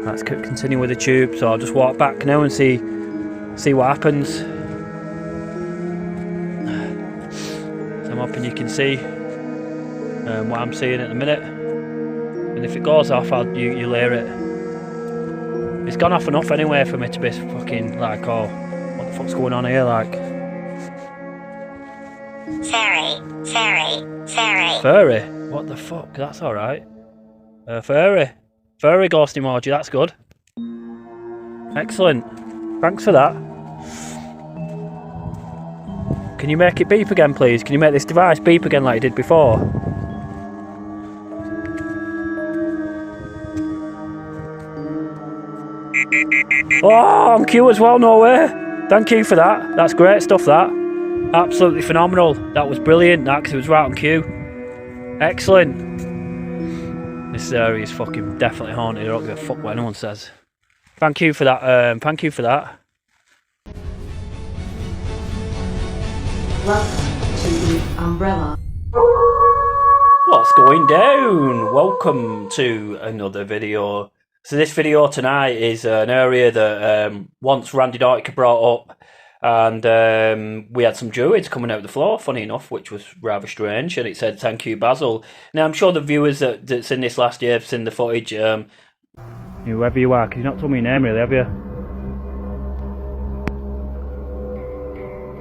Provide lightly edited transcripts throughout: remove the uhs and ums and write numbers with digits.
Let's continue with the tube. So I'll just walk back now and see what happens. So I'm hoping you can see what I'm seeing at the minute. And if it goes off, you'll hear it. It's gone off enough anyway for me to be fucking like, oh, what the fuck's going on here, like? Furry? What the fuck? That's alright. Furry ghost emoji, that's good. Excellent. Thanks for that. Can you make it beep again, please? Can you make this device beep again like you did before? Oh, on cue as well, no way. Thank you for that. That's great stuff, that. Absolutely phenomenal. That was brilliant, that, because it was right on cue. Excellent. This area is fucking definitely haunted. I don't give a fuck what anyone says. Thank you for that. Thank you for that. Welcome to the Umbrella. What's going down? Welcome to another video. So this video tonight is an area that once Randonautica brought up, and we had some Druids coming out the floor, funny enough, which was rather strange, and it said thank you Basil. Now I'm sure the viewers that's in this last year have seen the footage. Whoever you are, because you've not told me your name really, have you?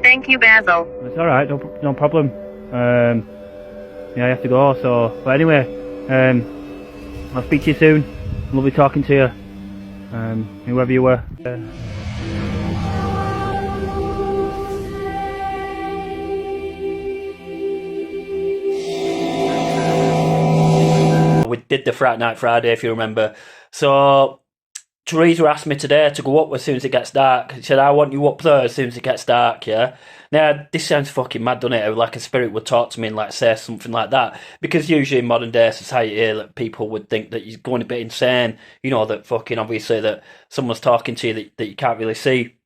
Thank you, Basil. It's alright, no problem. Yeah, I have to go, so, but anyway, I'll speak to you soon. Lovely talking to you, whoever you were. We did the Friday Night Friday, if you remember. So Teresa asked me today to go up as soon as it gets dark. She said, I want you up there as soon as it gets dark, yeah? Now, this sounds fucking mad, doesn't it? How, like, a spirit would talk to me and, like, say something like that. Because usually in modern day society, like, people would think that you're going a bit insane. You know, that fucking, obviously, that someone's talking to you that you can't really see.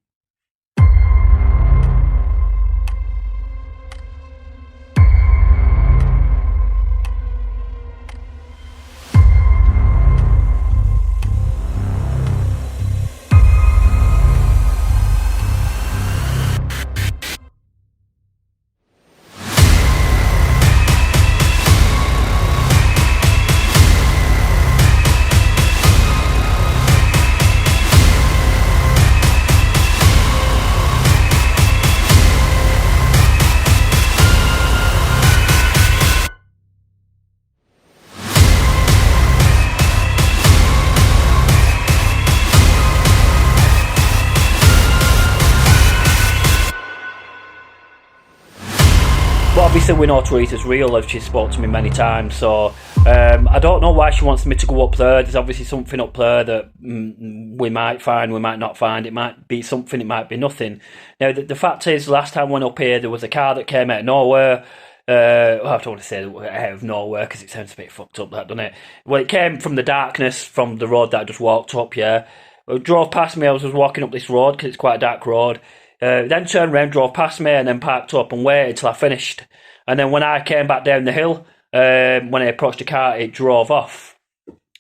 But obviously we know Teresa's real, as she spoke to me many times, so I don't know why she wants me to go up there. There's obviously something up there that we might find, we might not find. It might be something, it might be nothing. Now the fact is, last time I went up here there was a car that came out of nowhere. Well, I don't want to say out of nowhere because it sounds a bit fucked up, that, doesn't it? Well, it came from the darkness, from the road that I just walked up, yeah. It drove past me, I was walking up this road because it's quite a dark road. Then turned around, drove past me, and then parked up and waited till I finished. And then when I came back down the hill, when I approached the car, it drove off,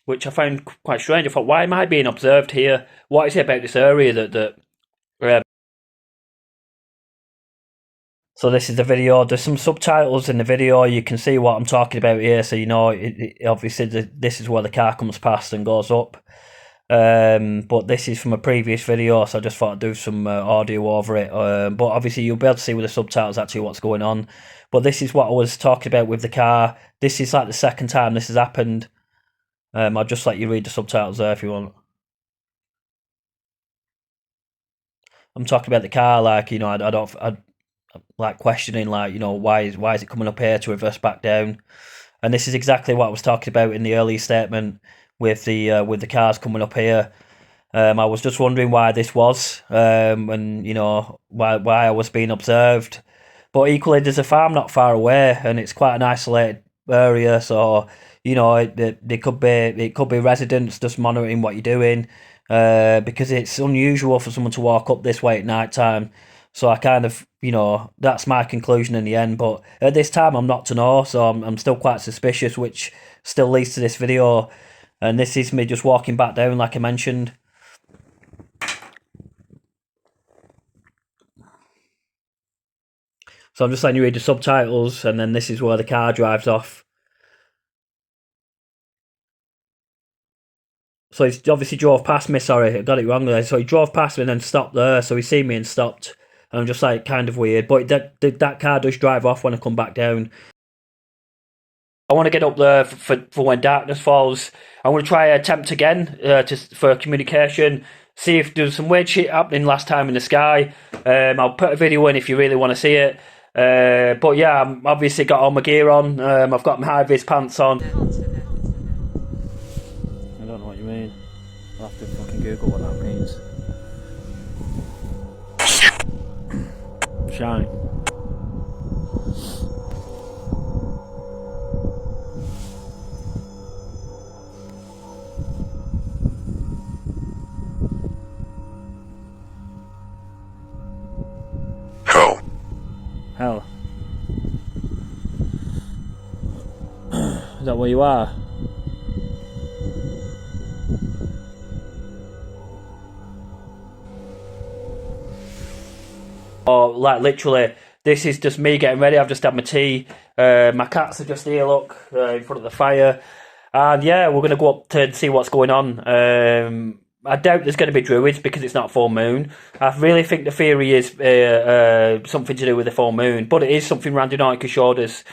which I found quite strange. I thought, why am I being observed here? What is it about this area that So this is the video. There's some subtitles in the video. You can see what I'm talking about here, so you know, obviously this is where the car comes past and goes up. But this is from a previous video, so I just thought I'd do some audio over it. But obviously you'll be able to see with the subtitles actually what's going on. But this is what I was talking about with the car. This is like the second time this has happened. I'll just let you read the subtitles there if you want. I'm talking about the car, like, you know, I like questioning, like, you know, why is it coming up here to reverse back down? And this is exactly what I was talking about in the earlier statement with the cars coming up here. I was just wondering why this was, and you know, why I was being observed. But equally, there's a farm not far away, and it's quite an isolated area. So you know, it could be residents just monitoring what you're doing, because it's unusual for someone to walk up this way at night time. So I kind of, you know, that's my conclusion in the end. But at this time, I'm not to know, so I'm still quite suspicious, which still leads to this video. And this is me just walking back down, like I mentioned. So I'm just letting you read the subtitles, and then this is where the car drives off. So he obviously drove past me, sorry, I got it wrong there. So he drove past me and then stopped there, so he seen me and stopped. And I'm just like, kind of weird. But that car does drive off when I come back down. I want to get up there for when darkness falls. I want to try attempt again for communication. See if there's some weird shit happening last time in the sky. I'll put a video in if you really want to see it. But yeah, I've obviously got all my gear on. I've got my high-vis pants on. I don't know what you mean. I'll have to fucking Google what that means. Shine. Hell. Is that where you are? Oh, like literally, this is just me getting ready. I've just had my tea. My cats are just here, look, in front of the fire. And yeah, we're going to go up to see what's going on. I doubt there's going to be druids because it's not full moon. I really think the theory is something to do with the full moon, but it is something Randonautica showed us.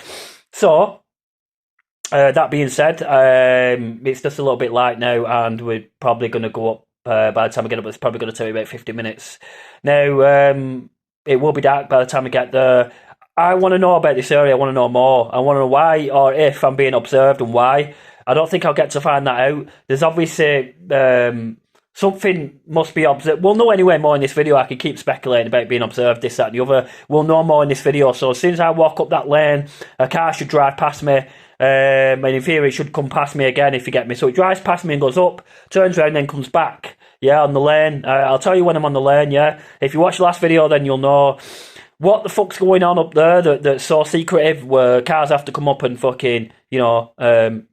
So, that being said, it's just a little bit light now, and we're probably going to go up. By the time I get up, it's probably going to take me about 50 minutes. Now, it will be dark by the time I get there. I want to know about this area. I want to know more. I want to know why or if I'm being observed and why. I don't think I'll get to find that out. There's obviously something must be observed. We'll know anyway more in this video. I can keep speculating about being observed, this, that and the other. We'll know more in this video. So as soon as I walk up that lane, a car should drive past me. And in theory, it should come past me again if you get me. So it drives past me and goes up, turns around, then comes back. Yeah, on the lane. I'll tell you when I'm on the lane, yeah. If you watch the last video, then you'll know what the fuck's going on up there that's so secretive, where cars have to come up and fucking, you know,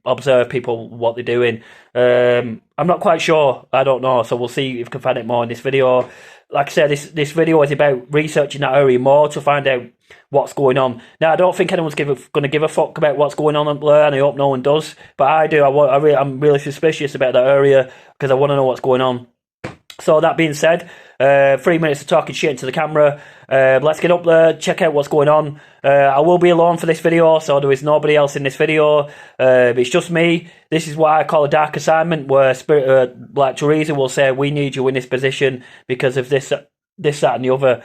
observe people, what they're doing. I'm not quite sure. I don't know. So we'll see if we can find out more in this video. Like I said, this video is about researching that area more to find out what's going on. Now, I don't think anyone's going to give a fuck about what's going on up there, and I hope no one does. But I do. I'm really suspicious about that area because I want to know what's going on. So that being said, 3 minutes of talking shit into the camera. Let's get up there, check out what's going on. I will be alone for this video, so there is nobody else in this video. It's just me. This is what I call a dark assignment, where like Teresa will say, we need you in this position because of this, that and the other.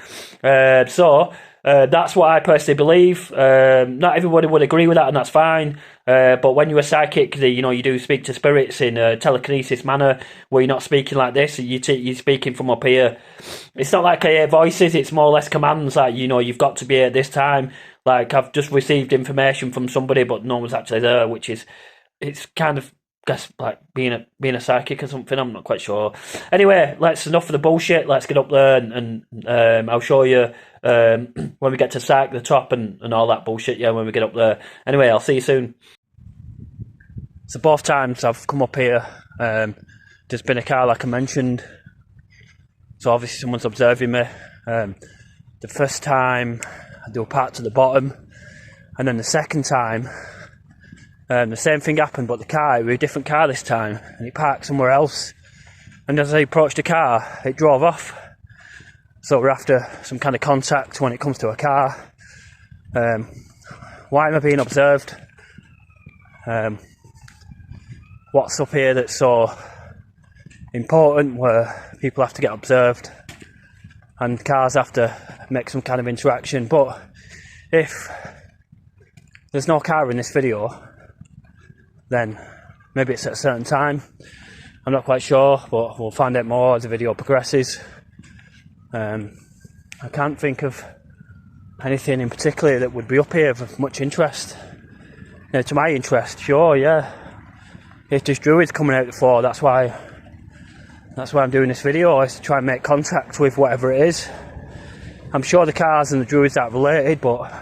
That's what I personally believe. Not everybody would agree with that, and that's fine. But when you're a psychic, you do speak to spirits in a telekinesis manner, where you're not speaking like this. You're speaking from up here. It's not like I hear voices. It's more or less commands. Like, you've got to be here at this time. Like, I've just received information from somebody, but no one's actually there. It's kind of, guess, like being a psychic or something. I'm not quite sure. Anyway, enough of the bullshit. Let's get up there and I'll show you when we get to Syke, the top, and all that bullshit. Yeah, when we get up there. Anyway, I'll see you soon. So both times I've come up here, there's been a car, like I mentioned. So obviously someone's observing me. The first time they were parked at the bottom, and then the second time the same thing happened, but it was a different car this time, and it parked somewhere else. And as I approached the car, it drove off. So we're after some kind of contact when it comes to a car. Why am I being observed? What's up here that's so important, where people have to get observed and cars have to make some kind of interaction? But if there's no car in this video, then maybe it's at a certain time. I'm not quite sure, but we'll find out more as the video progresses. I can't think of anything in particular that would be up here of much interest. To my interest, sure, yeah. If there's druids coming out the floor, that's why I'm doing this video, is to try and make contact with whatever it is. I'm sure the cars and the druids are related, but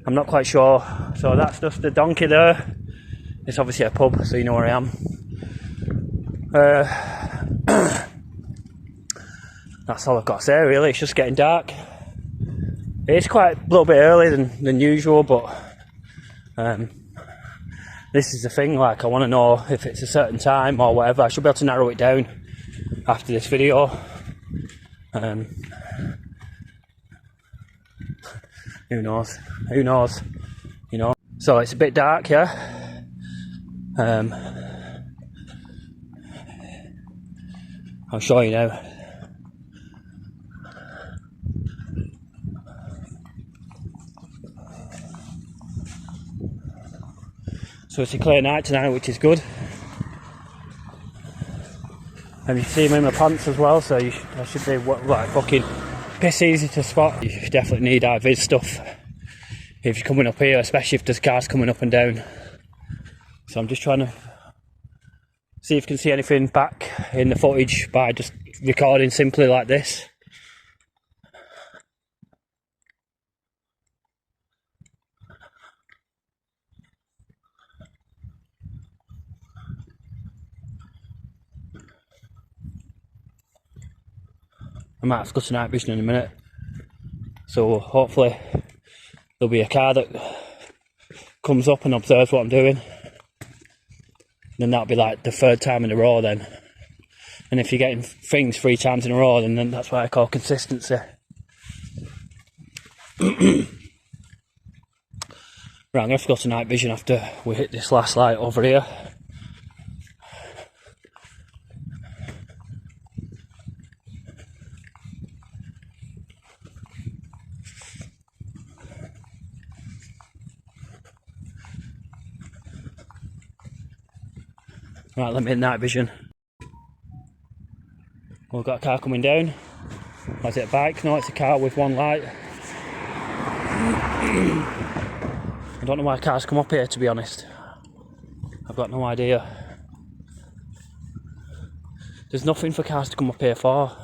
I'm not quite sure. So that's just the donkey there. It's obviously a pub, so you know where I am. That's all I've got to say really. It's just getting dark. It's quite a little bit earlier than usual, but this is the thing, like I want to know if it's a certain time or whatever. I should be able to narrow it down after this video. Who knows, you know. So it's a bit dark, yeah. I'll show you now. So it's a clear night tonight, which is good. And you see me in my pants as well, so I should be like fucking piss easy to spot. You definitely need high-vis stuff if you're coming up here, especially if there's cars coming up and down. So I'm just trying to see if you can see anything back in the footage by just recording simply like this. I might have to go to night vision in a minute. So hopefully there'll be a car that comes up and observes what I'm doing. Then that'll be like the third time in a row then. And if you're getting things 3 times in a row, then that's what I call consistency. Right, I'm going to have to go to night vision after we hit this last light over here. Right, let me hit night vision. We've got a car coming down. Is it a bike? No, it's a car with one light. I don't know why cars come up here, to be honest. I've got no idea. There's nothing for cars to come up here for.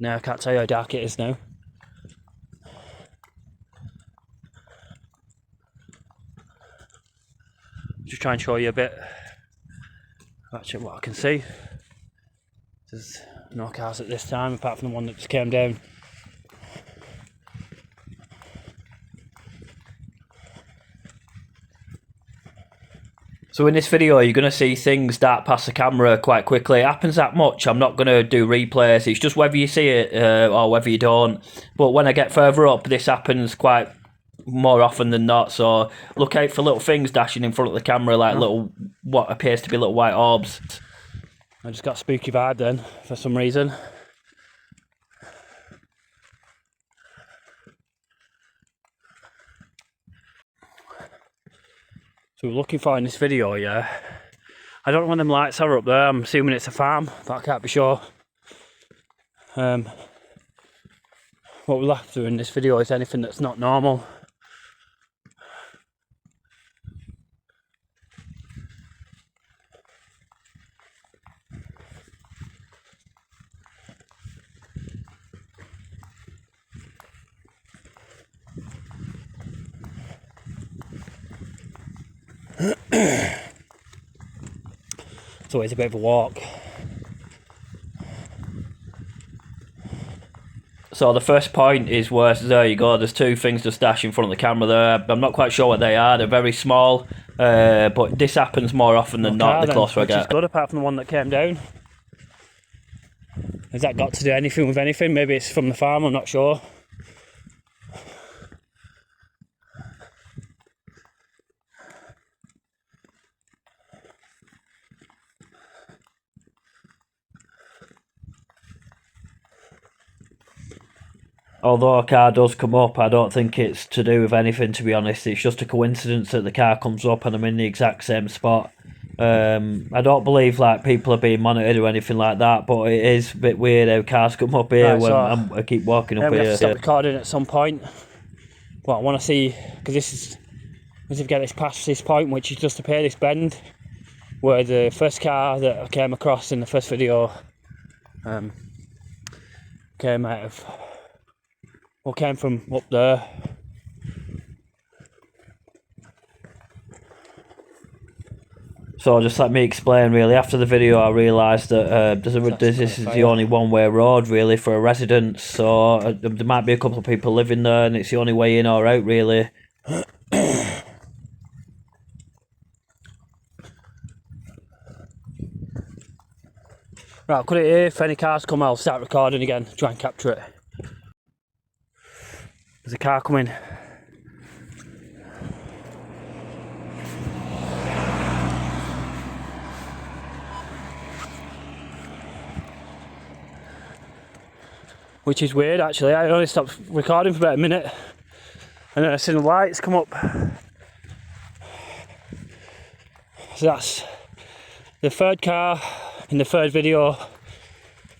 Now I can't tell you how dark it is now. Just try and show you a bit. Actually, what I can see. There's no cars at this time, apart from the one that just came down. So in this video, you're going to see things dart past the camera quite quickly. It happens that much. I'm not going to do replays. It's just whether you see it or whether you don't. But when I get further up, this happens quite more often than not. So look out for little things dashing in front of the camera, like little, what appears to be little white orbs. I just got a spooky vibe then, for some reason. So we're looking for in this video, yeah. I don't know when them lights are up there. I'm assuming it's a farm, but I can't be sure. What we'll have to do in this video is anything that's not normal. So it's a bit of a walk. So the first point is where, there you go, there's 2 things just dash in front of the camera there. I'm not quite sure what they are. They're very small, but this happens more often than not the closer I get. Which is good, apart from the one that came down. Has that got to do anything with anything? Maybe it's from the farm, I'm not sure. Although a car does come up, I don't think it's to do with anything, to be honest. It's just a coincidence that the car comes up and I'm in the exact same spot. I don't believe like people are being monitored or anything like that, but it is a bit weird how cars come up here when I keep walking up here. We have to stop recording at some point. But I want to see, because this is, as if get this past this point, which is just up here, this bend, where the first car that I came across in the first video came out of, or came from up there. So just let me explain really. After the video I realised that this is the only one-way road really for a residence, so there might be a couple of people living there and it's the only way in or out really. Right, I'll cut it here. If any cars come I'll start recording again, try and capture it. There's a car coming. Which is weird actually, I only stopped recording for about a minute and then I seen the lights come up. So that's the third car in the third video.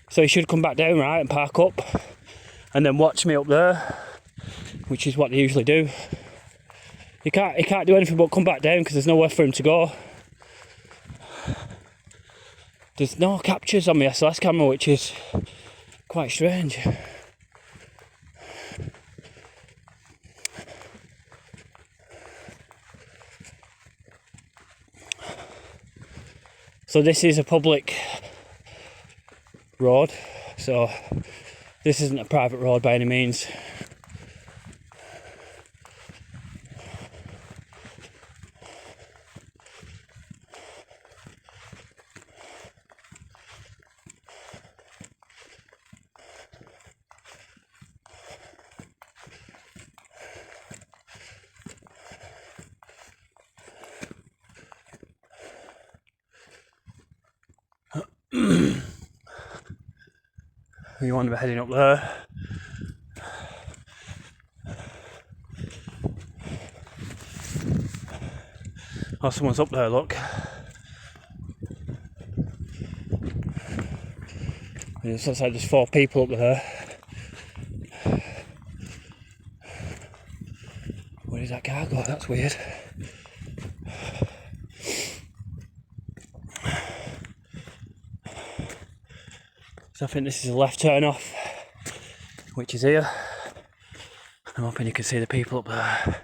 So he should come back down right and park up and then watch me up there, which is what they usually do. He can't do anything but come back down because there's nowhere for him to go. There's no captures on my SLS camera, which is quite strange. So this is a public road, so this isn't a private road by any means. You want to be heading up there. Oh, someone's up there, look. It looks like there's 4 people up there. Where did that car go? That's weird. So I think this is a left turn off, which is here. I'm hoping you can see the people up there.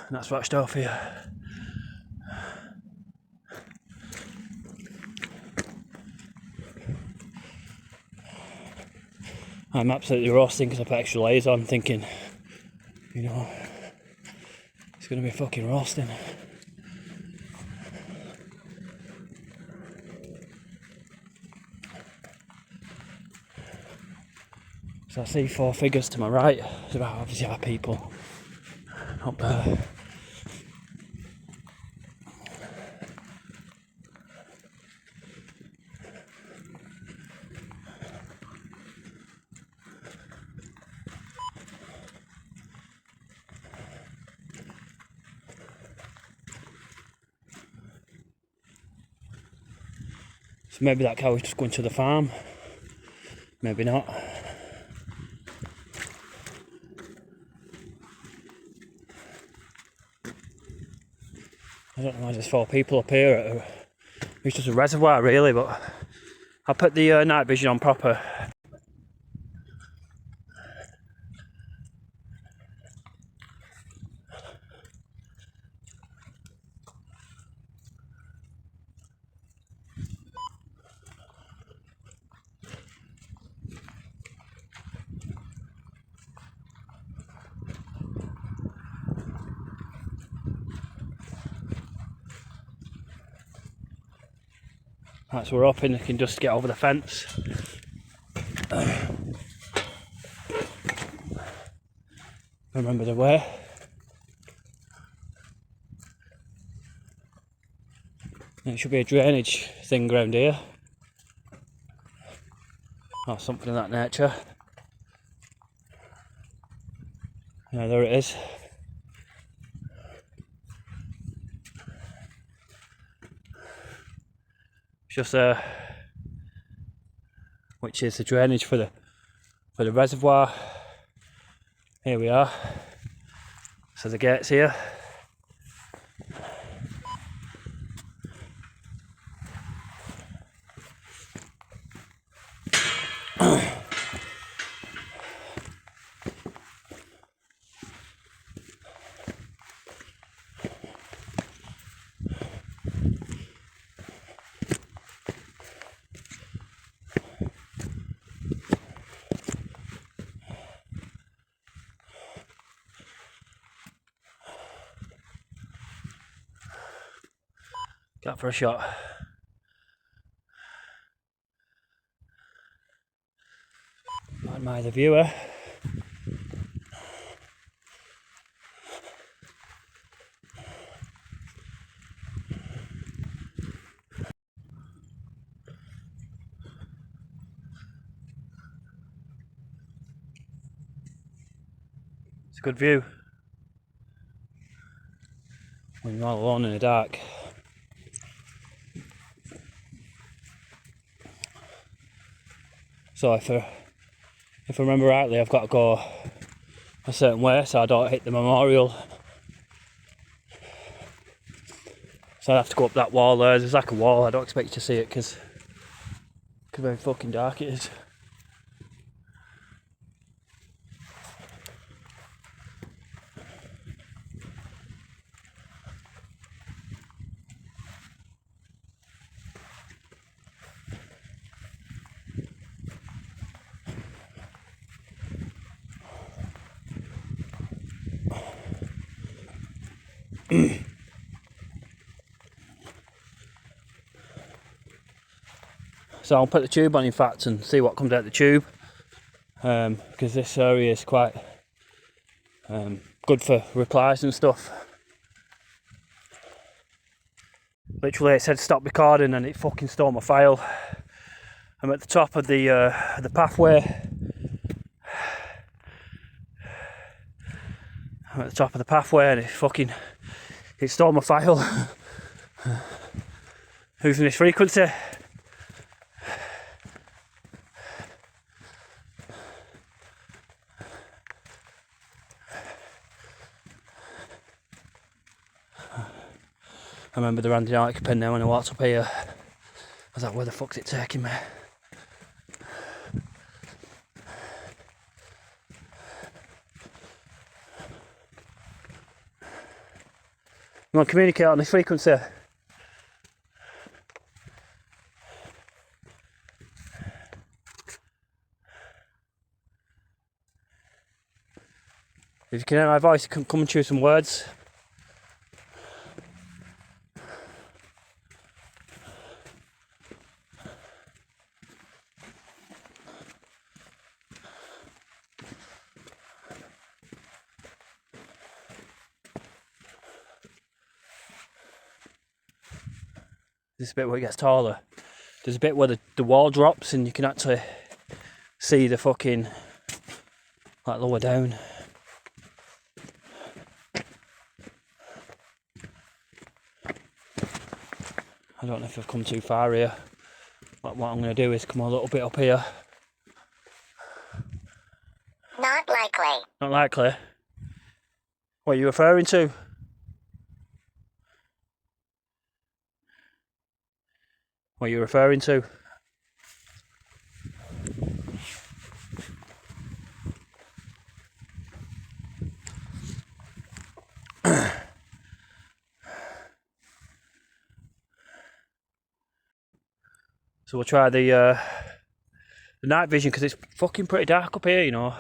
And that's watched off here. I'm absolutely roasting because I put extra layers on, thinking, you know, it's going to be fucking roasting. So I see 4 figures to my right. There are obviously our people up there. So maybe that cow was just going to the farm, maybe not. I don't know why there's 4 people up here. It's just a reservoir really, but I'll put the night vision on proper. Right, so we're hoping they can just get over the fence. Remember the way. And it should be a drainage thing around here. Or something of that nature. Yeah, there it is. Just which is the drainage for the reservoir. Here we are. So the gate's here. Got for a shot. Not admire the viewer. It's a good view when you're all alone in the dark. So if I remember rightly, I've got to go a certain way so I don't hit the memorial. So I have to go up that wall there. There's like a wall. I don't expect you to see it because very fucking dark it is. So I'll put the tube on in fact and see what comes out the tube, because this area is quite good for replies and stuff. Literally it said stop recording and it fucking stole my file. I'm at the top of the pathway. I'm at the top of the pathway and it stole my file. Using this frequency. I remember the Randonautica pin now when I walked up here. I was like, where the fuck's it taking me? You want to communicate on this frequency? If you can hear my voice, you can come and choose some words. This bit where it gets taller. There's a bit where the wall drops and you can actually see the fucking, like, lower down. I don't know if I've come too far here. But what I'm going to do is come a little bit up here. Not likely. Not likely. What are you referring to? What are you referring to? So we'll try the night vision because it's fucking pretty dark up here, you know.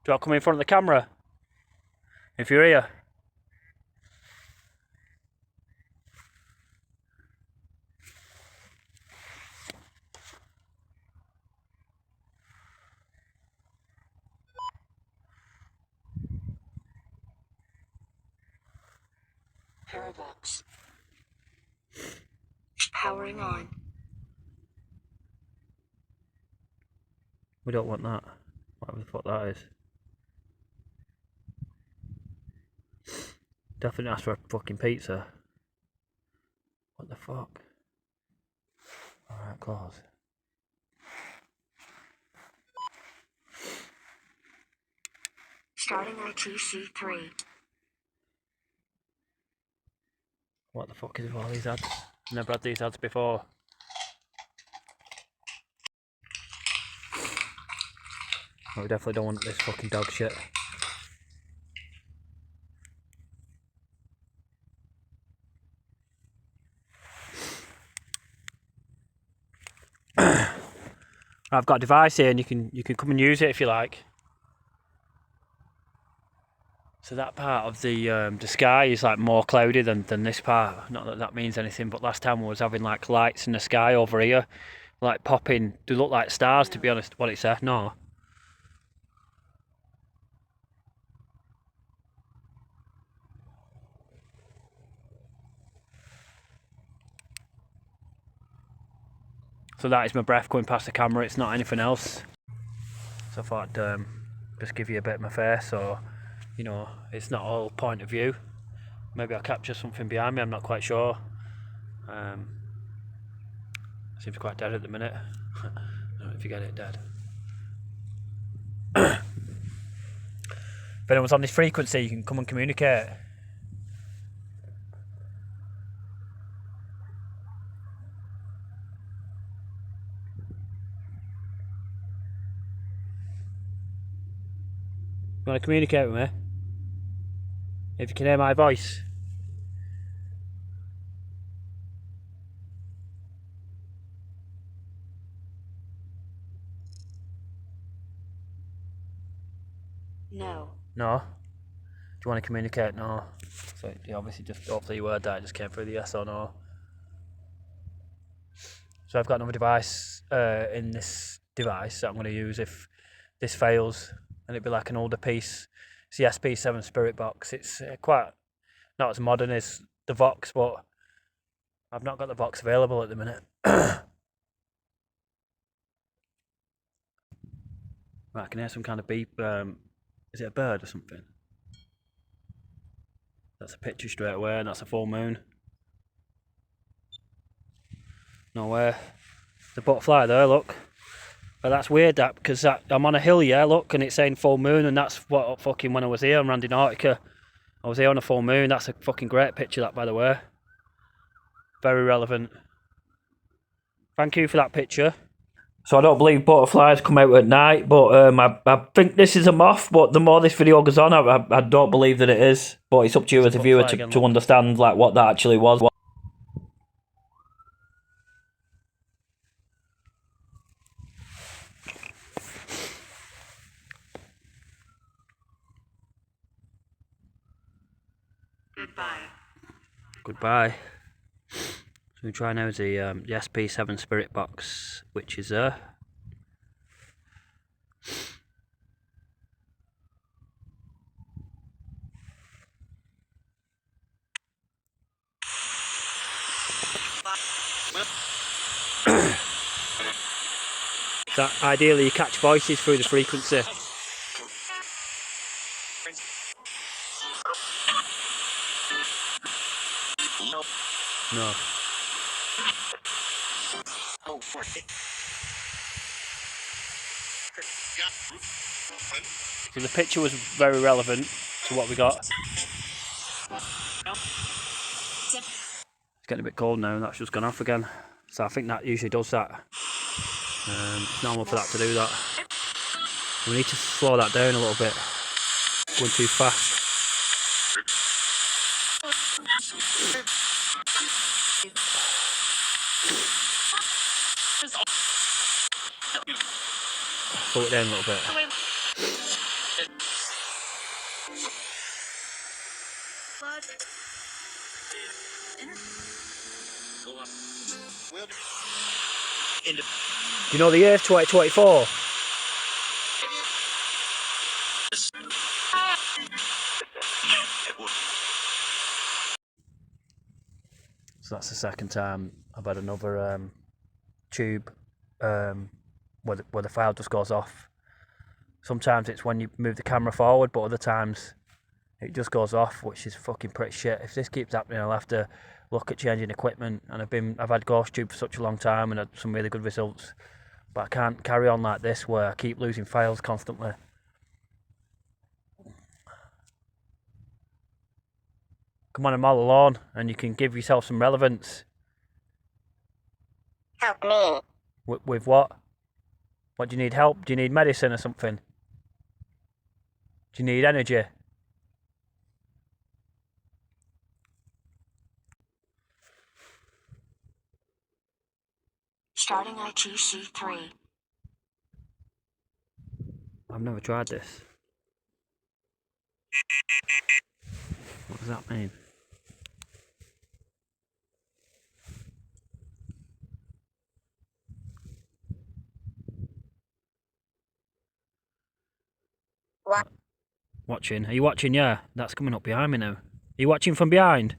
Do I come in front of the camera? If you're here. Parabox. Powering on. We don't want that. Whatever the fuck that is. Definitely ask for a fucking pizza. What the fuck? Alright, close. Starting ITC3. What the fuck is with all these ads? Never had these ads before. Oh, we definitely don't want this fucking dog shit. I've got a device here and you can come and use it if you like. So that part of the sky is like more cloudy than this part. Not that that means anything, but last time I was having like lights in the sky over here, like popping. They look like stars, to be honest. What it said, no. So that is my breath going past the camera. It's not anything else. So I thought I'd just give you a bit of my face, so you know it's not all point of view. Maybe I'll capture something behind me. I'm not quite sure. Seems quite dead at the minute. I don't know if you get it, dead. If anyone's on this frequency, you can come and communicate. You want to communicate with me? If you can hear my voice. No. No? Do you want to communicate? No. So you obviously just, hopefully you heard that, it just came through the yes or no. So I've got another device in this device that I'm going to use if this fails, and it'd be like an older piece. It's the SP7 Spirit Box. It's quite not as modern as the Vox, but I've not got the Vox available at the minute. Right, I can hear some kind of beep. Is it a bird or something? That's a picture straight away, and that's a full moon. No way. The butterfly there, look. But that's weird, that, because I'm on a hill, yeah, look, and it's saying full moon, and that's what fucking when I was here on Randonautica. I was here on a full moon. That's a fucking great picture, that, by the way. Very relevant. Thank you for that picture. So I don't believe butterflies come out at night, but I think this is a moth, but the more this video goes on, I don't believe that it is. But it's up to you as a viewer to understand like what that actually was. Goodbye. Goodbye. So we try now the SP7 Spirit Box, which is that ideally you catch voices through the frequency. No. So the picture was very relevant to what we got. It's getting a bit cold now, and that's just gone off again. So I think that usually does that. It's normal for that to do that. We need to slow that down a little bit. Going too fast. Slow it down a little bit. Do you know the year 2024? So that's the second time I've had another tube where the file just goes off. Sometimes it's when you move the camera forward, but other times it just goes off, which is fucking pretty shit. If this keeps happening, I'll have to look at changing equipment. And I've had Ghost Tube for such a long time and had some really good results. But I can't carry on like this where I keep losing files constantly. Come on, I'm all alone, and you can give yourself some relevance. Help me. With what? What do you need help? Do you need medicine or something? Do you need energy? Starting ITC 3. I've never tried this. What does that mean? What? Watching? Are you watching? Yeah, that's coming up behind me now. Are you watching from behind?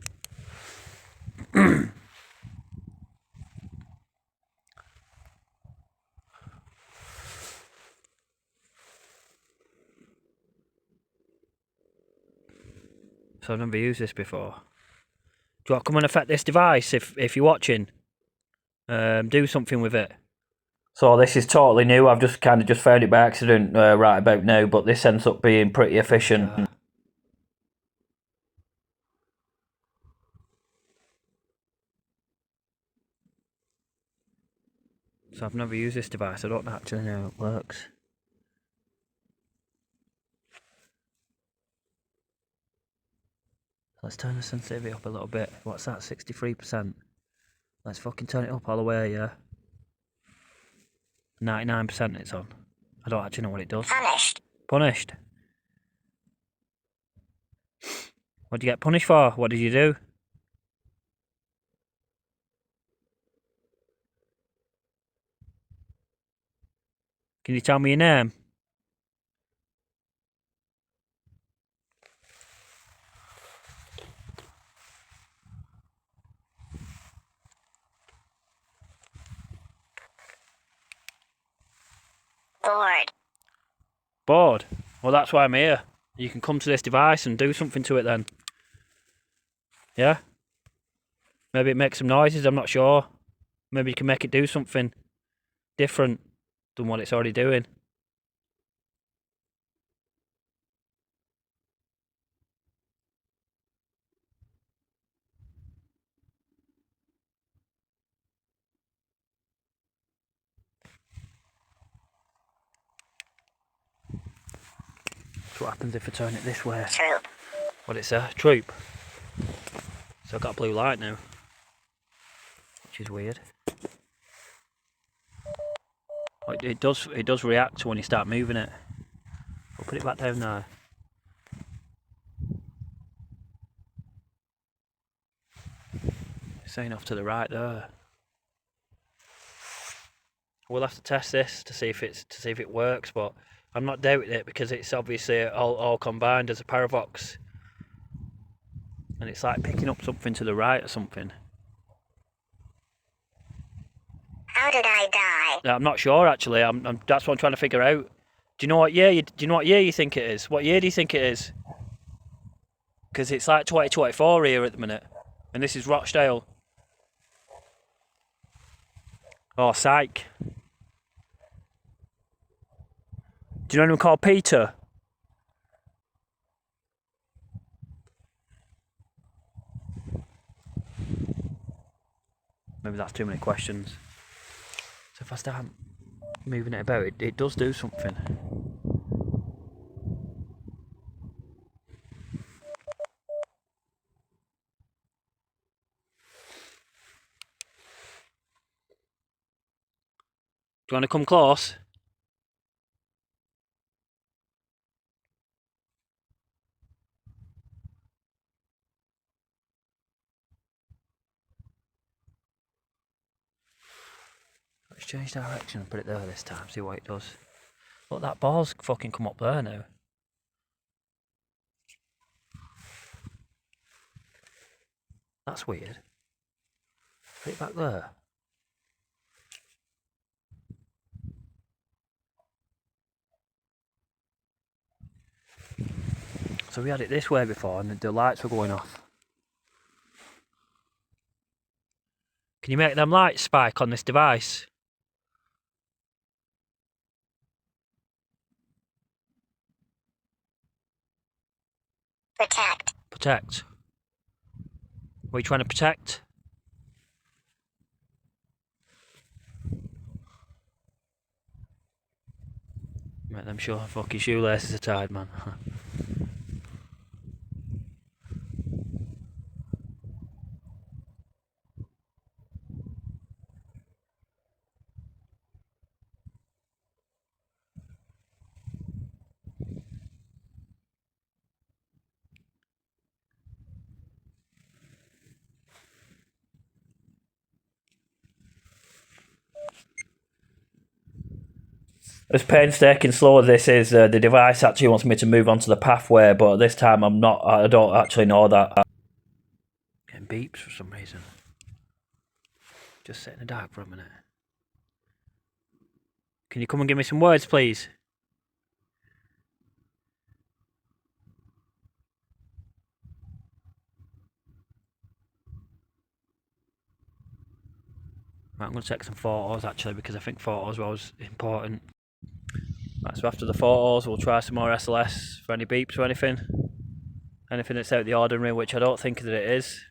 So I've never used this before. Do you want to come and affect this device if you're watching? Do something with it. So this is totally new. I've just found it by accident right about now, but this ends up being pretty efficient. So I've never used this device. I don't actually know how it works. Let's turn the sensitivity up a little bit. What's that? 63%. Let's fucking turn it up all the way, yeah. 99% it's on. I don't actually know what it does. Punished. Punished? What did you get punished for? What did you do? Can you tell me your name? Bored. Bored? Well, that's why I'm here. You can come to this device and do something to it then. Yeah? Maybe it makes some noises, I'm not sure. Maybe you can make it do something different than what it's already doing. That's what happens if I turn it this way. Troop. What it's a troop. So I've got a blue light now, which is weird. It does react when you start moving it. I'll put it back down now. It's saying off to the right there. We'll have to test this to see if it works, but I'm not doubting it because it's obviously all combined as a Paravox. And it's like picking up something to the right or something. How did I die? I'm not sure actually. That's what I'm trying to figure out. Do you know what year you think it is? What year do you think it is? Because it's like 2024 here at the minute, and this is Rochdale. Oh, Syke. Do you know anyone called Peter? Maybe that's too many questions. So if I start moving it about, it does do something. Do you want to come close? Let's change direction and put it there this time, see what it does. Look, that ball's fucking come up there now. That's weird. Put it back there. So we had it this way before and the lights were going off. Can you make them lights spike on this device? Protect. Protect. What are you trying to protect? Make them sure fucking shoelaces are tied, man. As painstaking slow as this is, the device actually wants me to move onto the pathway, but this time I'm not. I don't actually know that. Getting beeps for some reason. Just sit in the dark for a minute. Can you come and give me some words, please? Right, I'm going to take some photos actually because I think photos was important. Right, so after the photos, we'll try some more SLS for any beeps or anything. Anything that's out of the ordinary, which I don't think that it is.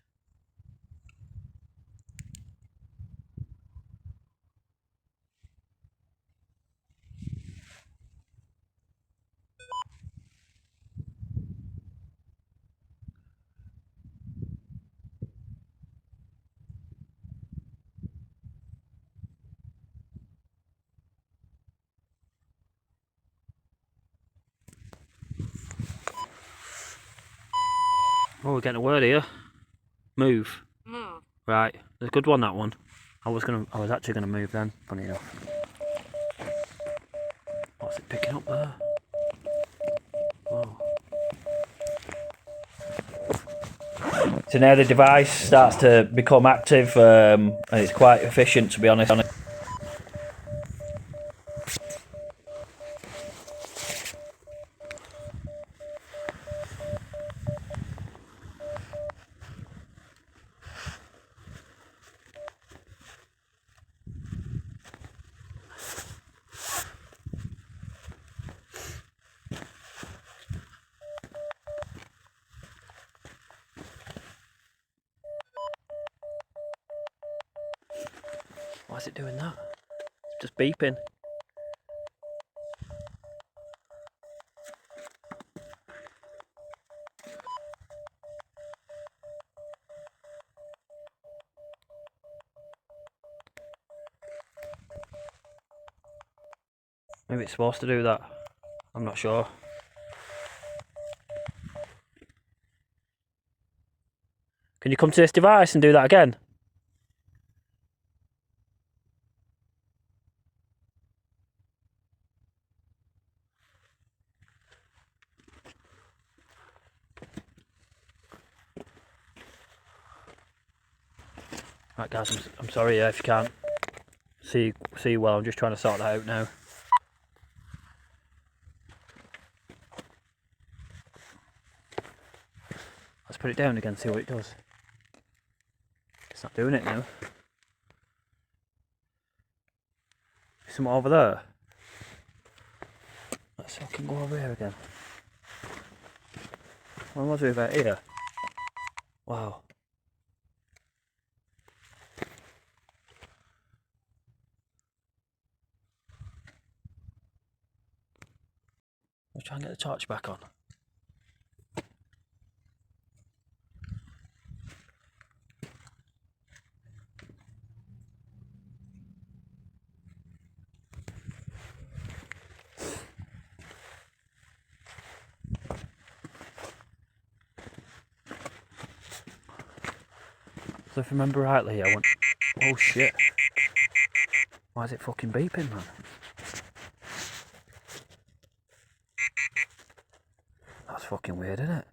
Oh, we're getting a word here. Move. Move. Right, there's a good one, that one. I was actually gonna move then, funny enough. What's it picking up there? Whoa. So now the device starts to become active, and it's quite efficient, to be honest. Why is it doing that? It's just beeping. Maybe it's supposed to do that. I'm not sure. Can you come to this device and do that again? Right guys, I'm sorry if you can't see well, I'm just trying to sort that out now. Let's put it down again, see what it does. It's not doing it now. Something over there. Let's see if I can go over here again. When was we about here? Wow. Let's try and get the torch back on. So if I remember rightly, I went, oh shit. Why is it fucking beeping, man? That's fucking weird, isn't it?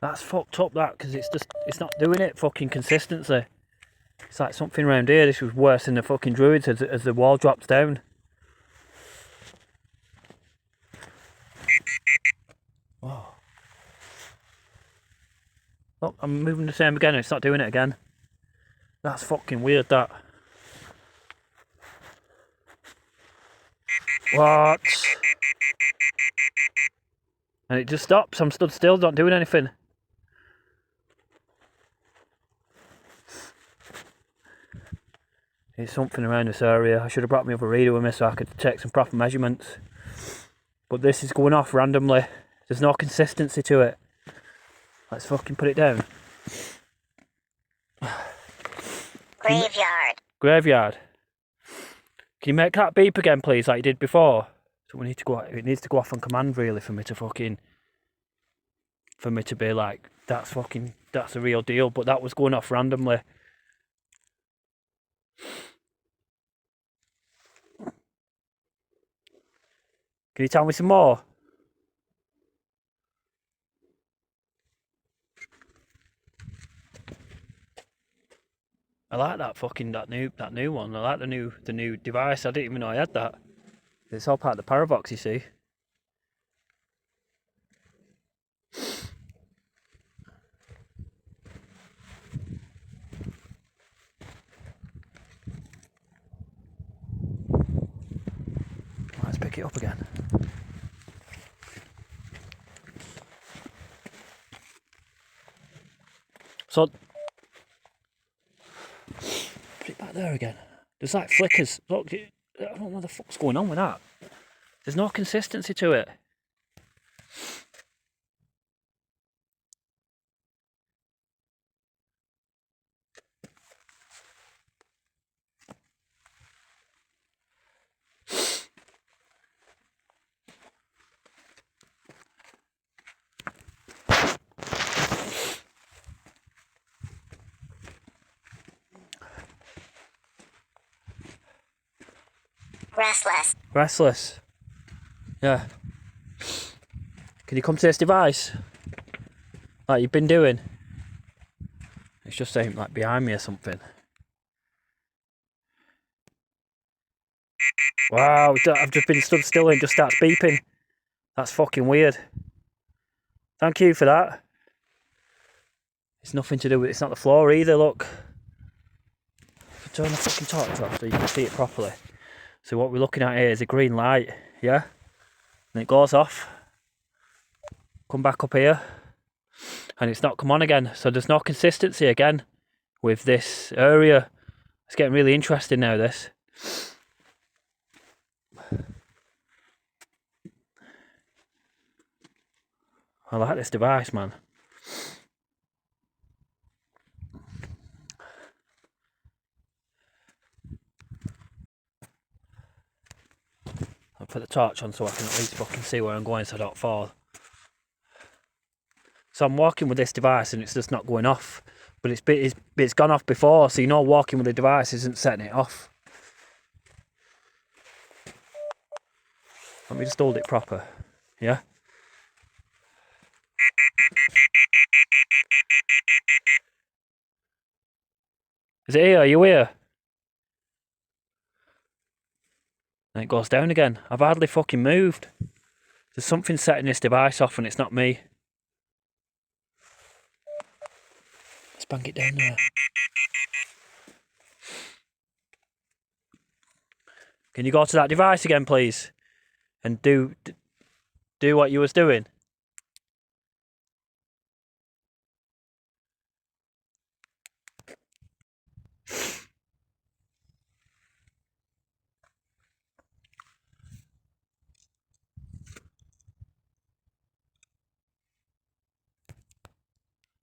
That's fucked up, that, because it's not doing it fucking consistently. It's like something around here. This was worse than the fucking Druids as the wall drops down. Oh. Look, I'm moving the same again and it's not doing it again. That's fucking weird, that. What? And it just stops. I'm stood still, not doing anything. There's something around this area. I should have brought my other reader with me so I could take some proper measurements. But this is going off randomly. There's no consistency to it. Let's fucking put it down. Graveyard. Graveyard. Can you make that beep again, please, like you did before? So we need to go. It needs to go off on command, really, for me to be like, that's a real deal. But that was going off randomly. Can you tell me some more? I like that new one. I like the new device. I didn't even know I had that. It's all part of the Paravox, you see. Let's pick it up again. So put it back there again. There's like flickers. Look, I don't know what the fuck's going on with that. There's no consistency to it. Restless. Restless. Yeah. Can you come to this device? Like you've been doing? It's just saying like behind me or something. Wow, I've just been stood still and it just starts beeping. That's fucking weird. Thank you for that. It's nothing to do with, it's not the floor either, look. Turn the fucking torch off so you can see it properly. So what we're looking at here is a green light, yeah? And it goes off. Come back up here. And it's not come on again. So there's no consistency again with this area. It's getting really interesting now, this. I like this device, man. I'll put the torch on so I can at least fucking see where I'm going so I don't fall. So I'm walking with this device and it's just not going off. But it's gone off before, so you know walking with the device isn't setting it off. Let me just hold it proper, yeah? Is it here? Are you here? And it goes down again. I've hardly fucking moved. There's something setting this device off and it's not me. Let's bang it down there. Can you go to that device again, please? And do what you was doing?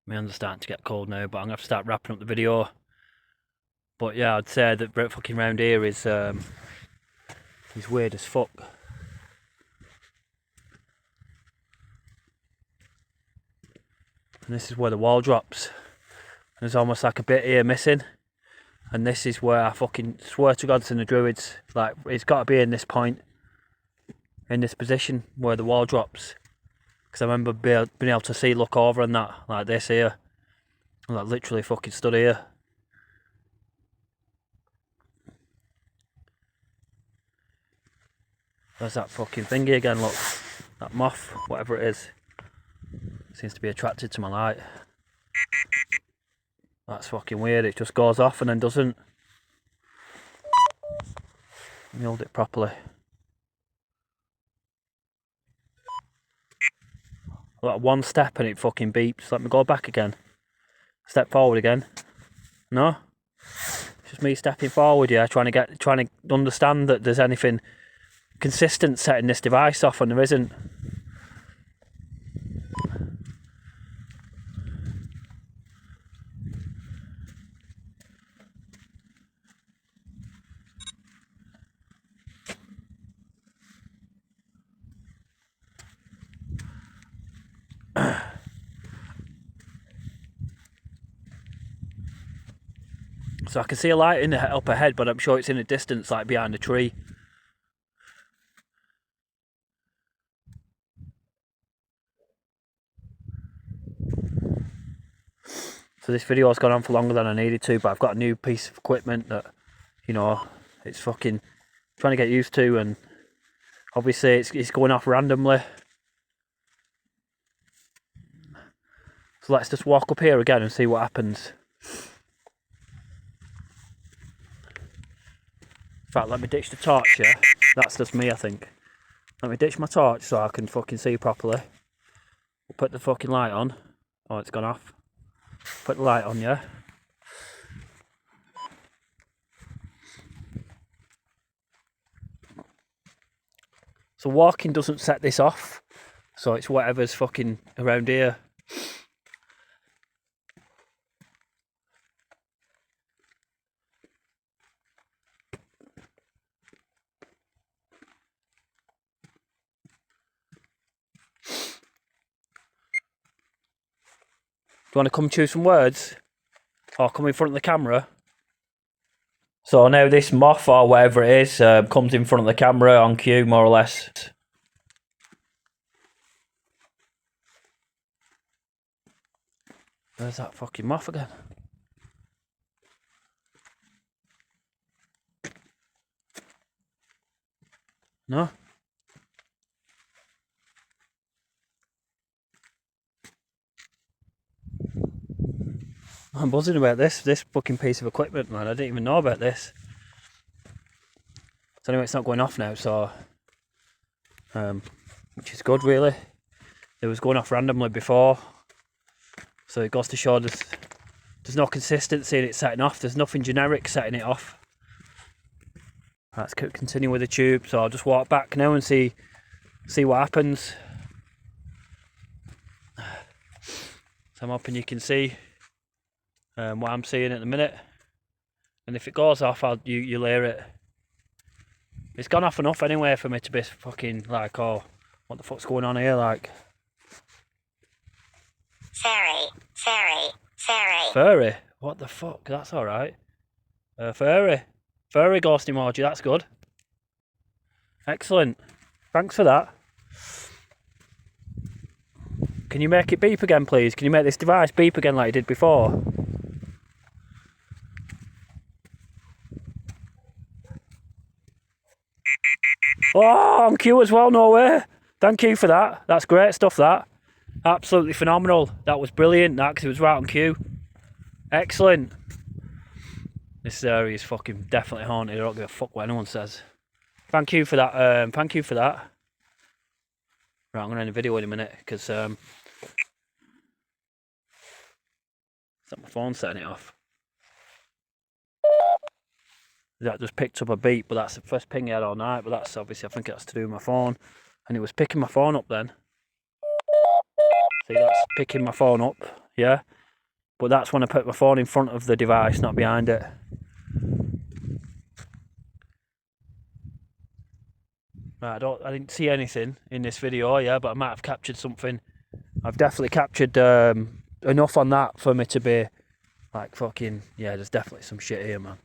My hands are starting to get cold now, but I'm going to have to start wrapping up the video. But yeah, I'd say that fucking round here is weird as fuck. And this is where the wall drops. There's almost like a bit here missing. And this is where I fucking swear to God it's in the Druids. Like, it's got to be in this point. In this position where the wall drops. Because I remember being able to see, look over and that, like this here. Like literally fucking stood here. There's that fucking thingy again, look. That moth, whatever it is. Seems to be attracted to my light. That's fucking weird, it just goes off and then doesn't. Let me hold it properly. Like one step and it fucking beeps. Let me go back again. Step forward again. No? It's just me stepping forward, yeah, trying to understand that there's anything consistent setting this device off and there isn't. So I can see a light in the up ahead, but I'm sure it's in the distance, like behind a tree. So this video has gone on for longer than I needed to, but I've got a new piece of equipment that, you know, it's fucking trying to get used to, and obviously it's going off randomly. So let's just walk up here again and see what happens. In fact, let me ditch the torch, yeah? That's just me, I think. Let me ditch my torch so I can fucking see properly. We'll put the fucking light on. Oh, it's gone off. Put the light on, yeah? So walking doesn't set this off. So it's whatever's fucking around here. Do you want to come choose some words? Or come in front of the camera? So now this moth or whatever it is comes in front of the camera on cue, more or less. There's that fucking moth again. No? I'm buzzing about this fucking piece of equipment, man. I didn't even know about this. So anyway, it's not going off now, so which is good, really. It was going off randomly before, so it goes to show there's no consistency in it setting off. There's nothing generic setting it off. Let's continue with the tube. So I'll just walk back now and see what happens. So I'm hoping you can see what I'm seeing at the minute, and if it goes off, you'll hear it. It's gone off enough anyway for me to be fucking like, oh, what the fuck's going on here, like. Furry? What the fuck? That's alright. Furry ghost emoji, that's good. Excellent. Thanks for that. Can you make it beep again, please? Can you make this device beep again like you did before? Oh, on cue as well, no way. Thank you for that. That's great stuff, that. Absolutely phenomenal. That was brilliant, that, because it was right on cue. Excellent. This area is fucking definitely haunted. I don't give a fuck what anyone says. Thank you for that. Thank you for that. Right, I'm going to end the video in a minute, because is that my phone setting it off? That just picked up a beep, but that's the first ping I had all night, but that's obviously, I think that's to do with my phone. And it was picking my phone up then. See, that's picking my phone up, yeah? But that's when I put my phone in front of the device, not behind it. Right, I didn't see anything in this video, yeah, but I might have captured something. I've definitely captured enough on that for me to be like, fucking, yeah, there's definitely some shit here, man.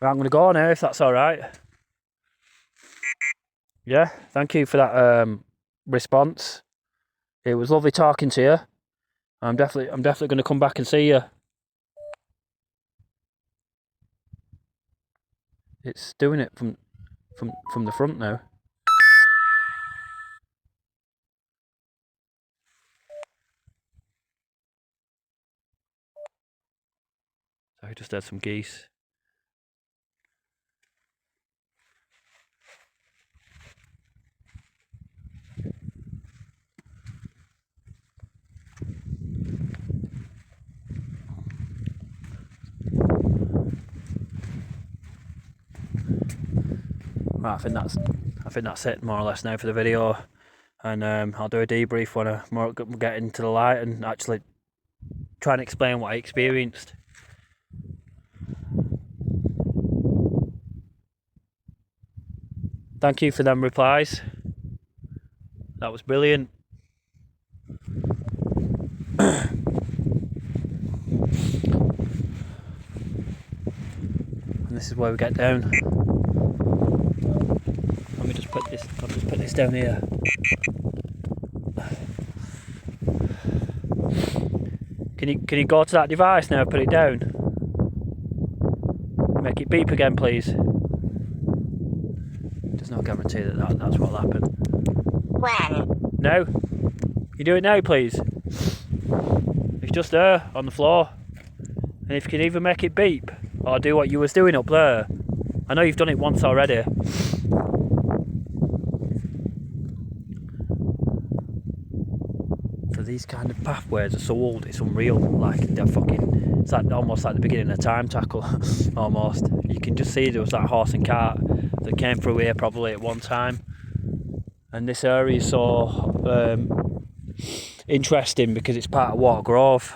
Right, I'm going to go now, if that's alright. yeah, thank you for that response. It was lovely talking to you. I'm definitely going to come back and see you. It's doing it from the front now. So I just had some geese. Right, I think that's it more or less now for the video, and I'll do a debrief when I get into the light and actually try and explain what I experienced. Thank you for them replies. That was brilliant. And this is where we get down. Let me just put this. I'll just put this down here. Can you go to that device now? Put it down. Make it beep again, please. There's no guarantee that's what'll happen. When? No. You do it now, please. It's just there on the floor. And if you can either make it beep or do what you was doing up there. I know you've done it once already. So these kind of pathways are so old, it's unreal. Like they're fucking, it's like almost like the beginning of Time Tackle. Almost. You can just see there was that horse and cart that came through here probably at one time. And this area is so interesting because it's part of Water Grove.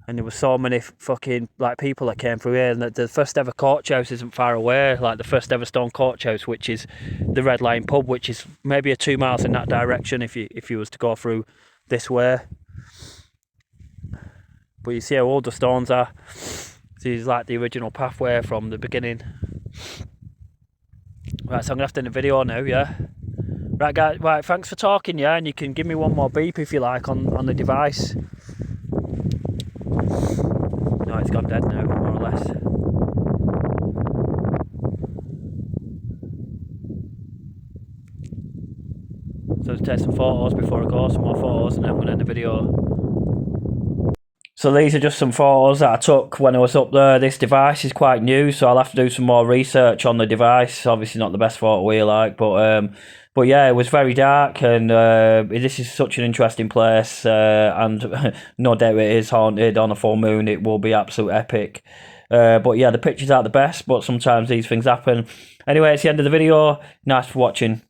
And there were so many fucking like people that came through here, and the first ever coach house isn't far away, like the first ever stone coach house, which is the Red Lion pub, which is maybe 2 miles in that direction if you was to go through this way. But you see how old the stones are. This is like the original pathway from the beginning. Right, so I'm gonna have to end the video now, yeah. Right guys, right, thanks for talking, yeah, and you can give me one more beep if you like on the device. No, it's gone dead now, more or less. So let's take some photos before I go, some more photos, and then I'm going to end the video. So these are just some photos that I took when I was up there. This device is quite new, so I'll have to do some more research on the device. Obviously not the best photo we like, but yeah, it was very dark, and this is such an interesting place, and no doubt it is haunted on a full moon. It will be absolute epic. But yeah, the pictures aren't the best, but sometimes these things happen. Anyway, it's the end of the video. Nice for watching.